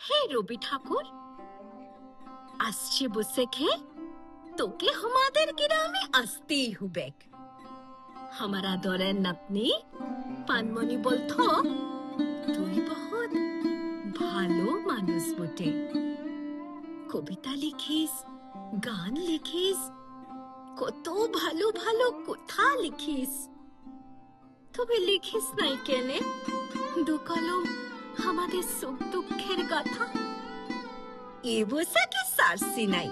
হে রবি ঠাকুর, আসছে বসে খেয়ে তোকে আমাদের গ্রামে আসতেই হবে। আমার আদরের নাতনি পানমণি বলতো তুই বহুত ভালো মানুষ বটে, কবিতা লিখিস, গান লিখিস, কত ভালো ভালো কথা লিখিস, তবে লিখিস নাই কেনে দু কলম আমাদের সুখ দুঃখের কথা। এ বসাকে সারসি নাই,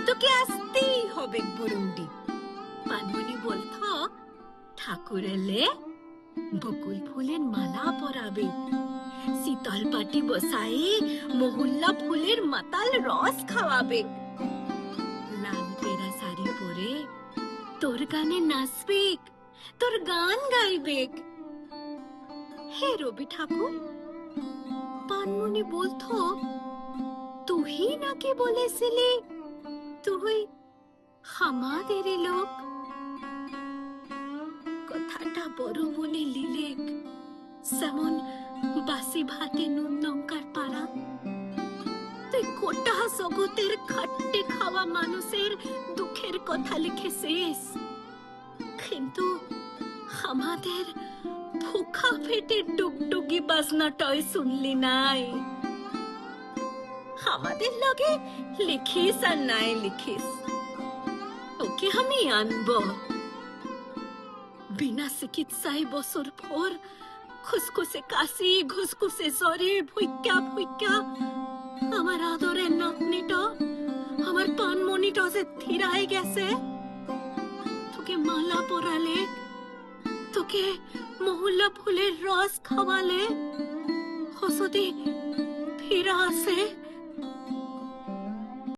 তোকে আসতেই হবে বুরুন্ডি। পানমণি বলতো ঠাকুর এলে বকুল ফুলের মালা পরাবে, শীতল পাটি বসাই মহুল্লা ফুলের মাতাল রস খাওয়াবে, লাল পেরা শাড়ি পরে তোর গানে নাচবে, তোর গান গাইবে। হে রবি ঠাকুর, পানমণি বলতো তুই নাকি বলেছিলি তুই আমাদের লোক। কথাটা বড় মনে লিলেক, যেমন বাসি ভাতে নুন লঙ্কার পাড়া। তুই গোটা জগতের খাট্টে খাওয়া মানুষের দুঃখের কথা লিখেছিস, কিন্তু আমাদের ভুখা পেটের ডুগডুগি বাজনাটাই শুনলি নাই। আমাদের লগে লিখিস আর নাই লিখিস, ওকে আমি আনব। বিনা চিকিৎসায় বছর ভর খুসখুসে কাশি, ঘুসখুসে জ্বরে ভুইকা ভুইকা আমার আদরের নাতনিটা, আমার পানমণিটা যে থিরাই গেছে। তোকে মালা পরালে, তোকে মহুল্লা ফুলের রস খাওয়ালে, হসতি ফিরা আসে।